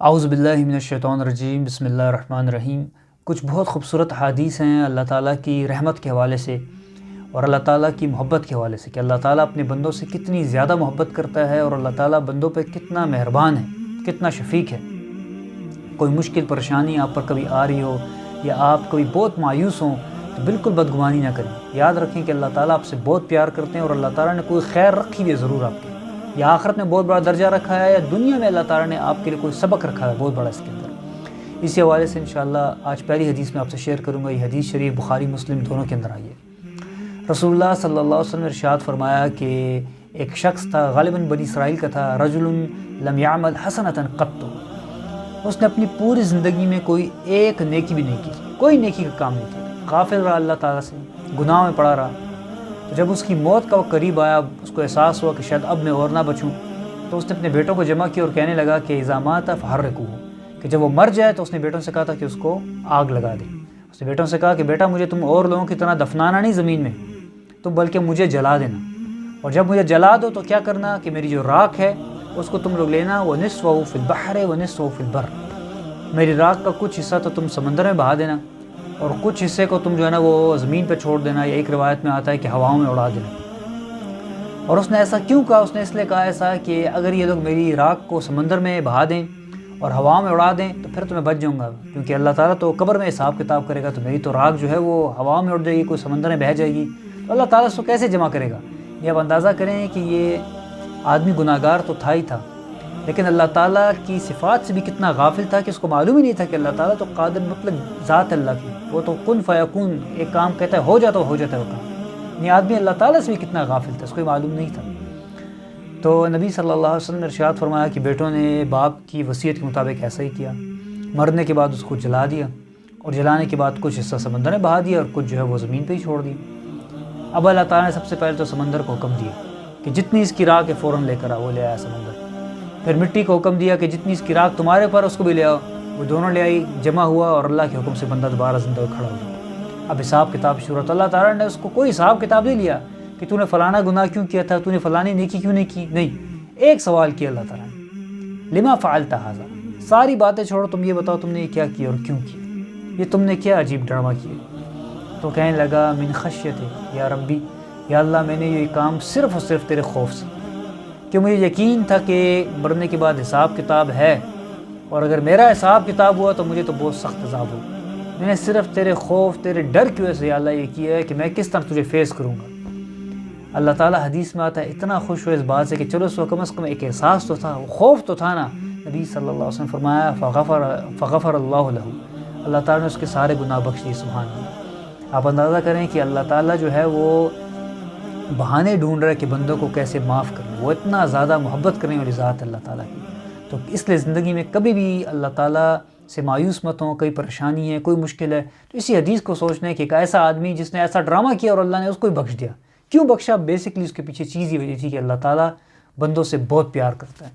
اعوذ باللہ من الشیطان الرجیم، بسم اللہ الرحمن الرحیم۔ کچھ بہت خوبصورت حدیث ہیں اللہ تعالیٰ کی رحمت کے حوالے سے اور اللہ تعالیٰ کی محبت کے حوالے سے کہ اللہ تعالیٰ اپنے بندوں سے کتنی زیادہ محبت کرتا ہے اور اللہ تعالیٰ بندوں پہ کتنا مہربان ہے، کتنا شفیق ہے۔ کوئی مشکل پریشانی آپ پر کبھی آ رہی ہو یا آپ کبھی بہت مایوس ہوں تو بالکل بدگمانی نہ کریں، یاد رکھیں کہ اللہ تعالیٰ آپ سے بہت پیار کرتے ہیں اور اللہ تعالیٰ نے کوئی خیر رکھی ہوئی ہے ضرور آپ کے، یا آخرت میں بہت بڑا درجہ رکھا ہے، یا دنیا میں اللہ تعالیٰ نے آپ کے لیے کوئی سبق رکھا ہے بہت بڑا اس کے اندر۔ اسی حوالے سے انشاءاللہ آج پہلی حدیث میں آپ سے شیئر کروں گا۔ یہ حدیث شریف بخاری مسلم دونوں کے اندر آئی ہے۔ رسول اللہ صلی اللہ علیہ وسلم نے ارشاد فرمایا کہ ایک شخص تھا، غالباً بنی اسرائیل کا تھا، رجل لم يعمل حسنۃ قط، اس نے اپنی پوری زندگی میں کوئی ایک نیکی بھی نہیں کی، کوئی نیکی کا کام نہیں کیا، غافل رہا اللہ تعالیٰ سے، گناہوں میں پڑا رہا۔ تو جب اس کی موت کا وقت قریب آیا، اس کو احساس ہوا کہ شاید اب میں اور نہ بچوں، تو اس نے اپنے بیٹوں کو جمع کیا اور کہنے لگا کہ اذا مات فحرقوہ، کہ جب وہ مر جائے تو اس نے بیٹوں سے کہا تھا کہ اس کو آگ لگا دیں۔ اس نے بیٹوں سے کہا کہ بیٹا مجھے تم اور لوگوں کی طرح دفنانا نہیں زمین میں، تم بلکہ مجھے جلا دینا، اور جب مجھے جلا دو تو کیا کرنا کہ میری جو راکھ ہے اس کو تم لوگ لینا، وَنِصْفَهُ فِي الْبَحْرِ وَنِصْفَهُ فِي الْبَرِّ، میری راکھ کا کچھ حصہ تو تم سمندر میں بہا دینا اور کچھ حصے کو تم جو ہے نا وہ زمین پہ چھوڑ دینا، یا ایک روایت میں آتا ہے کہ ہواؤں میں اڑا دینا۔ اور اس نے ایسا کیوں کہا؟ اس نے اس لیے کہا ایسا کہ اگر یہ لوگ میری راکھ کو سمندر میں بہا دیں اور ہواؤں میں اڑا دیں تو پھر تو میں بچ جاؤں گا، کیونکہ اللہ تعالیٰ تو قبر میں حساب کتاب کرے گا، تو میری تو راکھ جو ہے وہ ہواؤں میں اڑ جائے گی، کوئی سمندر میں بہہ جائے گی، تو اللہ تعالیٰ اس کو کیسے جمع کرے گا؟ یہ آپ اندازہ کریں کہ یہ آدمی گناہ گار تو تھا ہی تھا، لیکن اللہ تعالیٰ کی صفات سے بھی کتنا غافل تھا کہ اس کو معلوم ہی نہیں تھا کہ اللہ تعالیٰ تو قادر مطلق ذات ہے اللہ کی، وہ تو کن فیکون، ایک کام کہتا ہے ہو جاتا ہو جاتا ہے وہ کام۔ یہ آدمی اللہ تعالیٰ سے بھی کتنا غافل تھا، اس کو معلوم نہیں تھا۔ تو نبی صلی اللہ علیہ وسلم نے ارشاد فرمایا کہ بیٹوں نے باپ کی وصیت کے مطابق ایسا ہی کیا، مرنے کے بعد اس کو جلا دیا، اور جلانے کے بعد کچھ حصہ سمندر میں بہا دیا اور کچھ جو ہے وہ زمین پہ ہی چھوڑ دیا۔ اب اللہ تعالیٰ نے سب سے پہلے تو سمندر کو حکم دیا کہ جتنی اس کی راکھ ہے فوراً لے کر آ، وہ لے آیا سمندر۔ پھر مٹی کو حکم دیا کہ جتنی اس کی راکھ تمہارے پر اس کو بھی لے آؤ، وہ دونوں لے آئی، جمع ہوا، اور اللہ کے حکم سے بندہ دوبارہ زندہ کھڑا ہو گیا۔ اب حساب کتاب شروع، اللہ تعالیٰ نے اس کو کوئی حساب کتاب نہیں لیا کہ تو نے فلانا گناہ کیوں کیا تھا، تو نے فلانی نیکی کیوں نہیں کی، نہیں، ایک سوال کیا اللہ تعالیٰ نے، لما فعلت ھذا، ساری باتیں چھوڑو، تم یہ بتاؤ تم نے یہ کیا کیا اور کیوں کیا، یہ تم نے کیا عجیب ڈرامہ کیا؟ تو کہنے لگا من خشیت یا ربی، یا اللہ میں نے یہ کام صرف اور صرف تیرے خوف سے، کہ مجھے یقین تھا کہ مرنے کے بعد حساب کتاب ہے، اور اگر میرا حساب کتاب ہوا تو مجھے تو بہت سخت عذاب ہو، میں نے صرف تیرے خوف تیرے ڈر کی وجہ سے یا اللہ یہ کیا ہے کہ میں کس طرح تجھے فیس کروں گا۔ اللہ تعالیٰ حدیث میں آتا ہے اتنا خوش ہوئے اس بات سے کہ چلو اس کو کم از کم ایک احساس تو تھا، وہ خوف تو تھا نا۔ نبی صلی اللہ علیہ وسلم فرمایا فغفر اللہ لہ، اللہ تعالیٰ نے اس کے سارے گناہ بخش دیے، سبحان اللہ۔ آپ اندازہ کریں کہ اللہ تعالیٰ جو ہے وہ بہانے ڈھونڈ رہا ہے کہ بندوں کو کیسے معاف کریں، وہ اتنا زیادہ محبت کرنے والی ذات ہے اللہ تعالیٰ کی۔ تو اس لیے زندگی میں کبھی بھی اللہ تعالیٰ سے مایوس مت ہوں، کوئی پریشانی ہے، کوئی مشکل ہے، تو اسی حدیث کو سوچنا ہے کہ ایک ایسا آدمی جس نے ایسا ڈرامہ کیا اور اللہ نے اس کو ہی بخش دیا، کیوں بخشا؟ بیسکلی اس کے پیچھے چیز یہ وجہ تھی کہ اللہ تعالیٰ بندوں سے بہت پیار کرتا ہے۔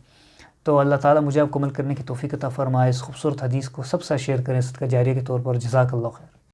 تو اللہ تعالیٰ مجھے آپ کو عمل کرنے کی توفیق عطا فرمائے۔ اس خوبصورت حدیث کو سب سے شیئر کریں صدقہ جاریہ کے طور پر۔ جزاک اللہ خیر۔